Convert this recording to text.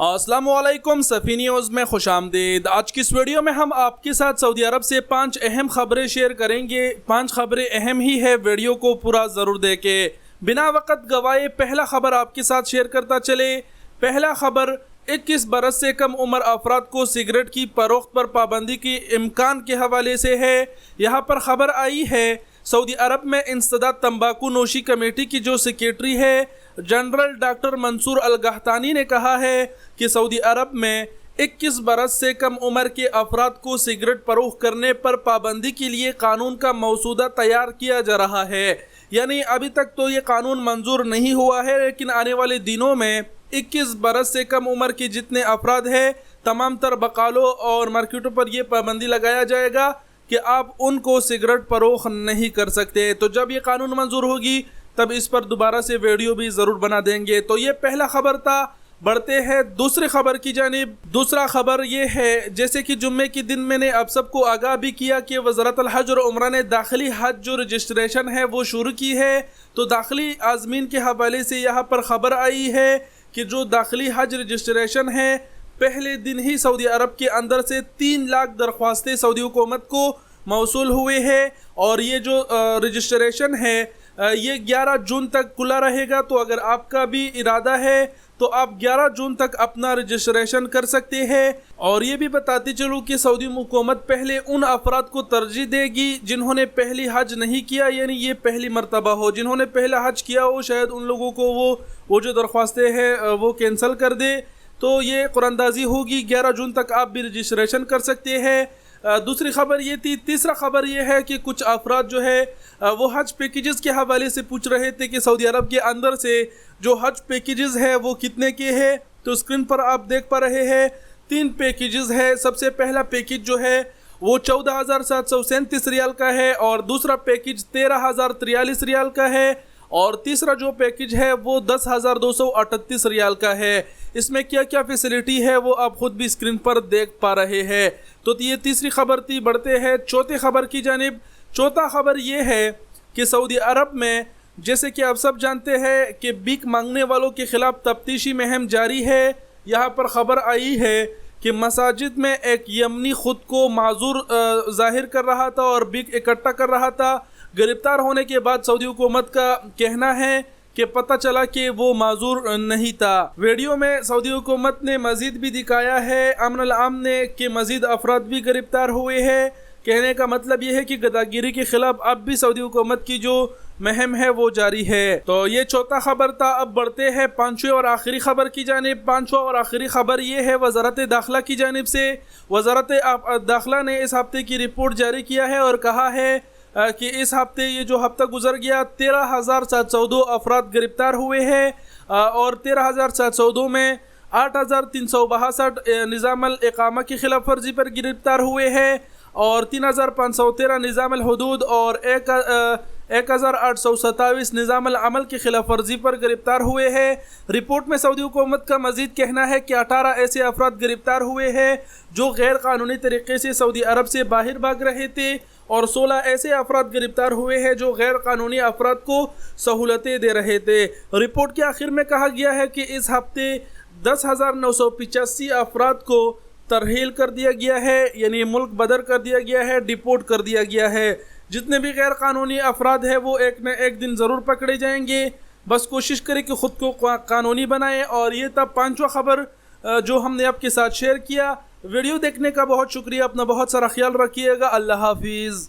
السلام علیکم سفی نیوز میں خوش آمدید۔ آج کی اس ویڈیو میں ہم آپ کے ساتھ سعودی عرب سے 5 اہم خبریں شیئر کریں گے۔ 5 خبریں اہم ہی ہے، ویڈیو کو پورا ضرور دیکھیں۔ بنا وقت گوائے پہلا خبر آپ کے ساتھ شیئر کرتا چلے۔ پہلا خبر 21 برس سے کم عمر افراد کو سگریٹ کی فروخت پر پابندی کی امکان کے حوالے سے ہے۔ یہاں پر خبر آئی ہے سعودی عرب میں انسداد تمباکو نوشی کمیٹی کی جو سیکریٹری ہے جنرل ڈاکٹر منصور القحطانی نے کہا ہے کہ سعودی عرب میں 21 برس سے کم عمر کے افراد کو سگریٹ فروخت کرنے پر پابندی کے لیے قانون کا مسودہ تیار کیا جا رہا ہے۔ یعنی ابھی تک تو یہ قانون منظور نہیں ہوا ہے، لیکن آنے والے دنوں میں 21 برس سے کم عمر کے جتنے افراد ہیں تمام تر بقالوں اور مارکیٹوں پر یہ پابندی لگایا جائے گا کہ آپ ان کو سگریٹ فروخت نہیں کر سکتے۔ تو جب یہ قانون منظور ہوگی تب اس پر دوبارہ سے ویڈیو بھی ضرور بنا دیں گے۔ تو یہ پہلا خبر تھا۔ بڑھتے ہیں دوسری خبر کی جانب۔ دوسرا خبر یہ ہے، جیسے کہ جمعے کے دن میں نے آپ سب کو آگاہ بھی کیا کہ وزارت الحج اور عمرہ نے داخلی حج جو رجسٹریشن ہے وہ شروع کی ہے۔ تو داخلی عازمین کے حوالے سے یہاں پر خبر آئی ہے کہ جو داخلی حج رجسٹریشن ہے پہلے دن ہی سعودی عرب کے اندر سے 3 لاکھ درخواستیں سعودی حکومت کو موصول ہوئے ہیں، اور یہ جو رجسٹریشن ہے یہ 11 جون تک کھلا رہے گا۔ تو اگر آپ کا بھی ارادہ ہے تو آپ 11 جون تک اپنا رجسٹریشن کر سکتے ہیں۔ اور یہ بھی بتاتے چلوں کہ سعودی حکومت پہلے ان افراد کو ترجیح دے گی جنہوں نے پہلی حج نہیں کیا، یعنی یہ پہلی مرتبہ ہو۔ جنہوں نے پہلا حج کیا ہو شاید ان لوگوں کو وہ جو درخواستیں ہیں وہ کینسل کر دے، تو یہ قرآن اندازی ہوگی۔ 11 جون تک آپ بھی رجسٹریشن کر سکتے ہیں۔ دوسری خبر یہ تھی۔ تیسرا خبر یہ ہے کہ کچھ افراد جو ہے وہ حج پیکیجز کے حوالے سے پوچھ رہے تھے کہ سعودی عرب کے اندر سے جو حج پیکیجز ہے وہ کتنے کے ہیں۔ تو اسکرین پر آپ دیکھ پا رہے ہیں 3 پیکیجز ہے۔ سب سے پہلا پیکیج جو ہے وہ 14,737 ریال کا ہے، اور دوسرا پیکیج 13,043 ریال کا ہے، اور تیسرا جو پیکیج ہے وہ 10,238 ریال کا ہے۔ اس میں کیا کیا فیسلٹی ہے وہ آپ خود بھی اسکرین پر دیکھ پا رہے ہیں۔ تو یہ تیسری خبر تھی۔ بڑھتے ہیں چوتھی خبر کی جانب۔ چوتھا خبر یہ ہے کہ سعودی عرب میں جیسے کہ آپ سب جانتے ہیں کہ بھیک مانگنے والوں کے خلاف تفتیشی مہم جاری ہے۔ یہاں پر خبر آئی ہے کہ مساجد میں ایک یمنی خود کو معذور ظاہر کر رہا تھا اور بھیک اکٹھا کر رہا تھا۔ گرفتار ہونے کے بعد سعودی حکومت کا کہنا ہے کہ پتہ چلا کہ وہ معذور نہیں تھا۔ ویڈیو میں سعودی حکومت نے مزید بھی دکھایا ہے، امن العام نے، کہ مزید افراد بھی گرفتار ہوئے ہیں۔ کہنے کا مطلب یہ ہے کہ غداگیری کے خلاف اب بھی سعودی حکومت کی جو مہم ہے وہ جاری ہے۔ تو یہ چوتھا خبر تھا۔ اب بڑھتے ہیں 5ویں اور آخری خبر کی جانب۔ 5واں اور آخری خبر یہ ہے وزارت داخلہ کی جانب سے۔ وزارت داخلہ نے اس ہفتے کی رپورٹ جاری کیا ہے اور کہا ہے کہ اس ہفتے یہ جو ہفتہ گزر گیا 13,702 افراد گرفتار ہوئے ہیں، اور 13,702 میں 8,362 نظام الاقامہ کی خلاف ورزی پر گرفتار ہوئے ہیں، اور 3,513 نظام الحدود اور 1,827 نظام العمل کی خلاف ورزی پر گرفتار ہوئے ہیں۔ رپورٹ میں سعودی حکومت کا مزید کہنا ہے کہ 18 ایسے افراد گرفتار ہوئے ہیں جو غیر قانونی طریقے سے سعودی عرب سے باہر بھاگ رہے تھے، اور 16 ایسے افراد گرفتار ہوئے ہیں جو غیر قانونی افراد کو سہولتیں دے رہے تھے۔ رپورٹ کے آخر میں کہا گیا ہے کہ اس ہفتے 10,985 افراد کو ترحیل کر دیا گیا ہے، یعنی ملک بدر کر دیا گیا ہے، ڈیپورٹ کر دیا گیا ہے۔ جتنے بھی غیر قانونی افراد ہیں وہ ایک نہ ایک دن ضرور پکڑے جائیں گے۔ بس کوشش کریں کہ خود کو قانونی بنائیں۔ اور یہ تھا 5واں خبر جو ہم نے آپ کے ساتھ شیئر کیا۔ ویڈیو دیکھنے کا بہت شکریہ۔ اپنا بہت سارا خیال رکھیے گا۔ اللہ حافظ۔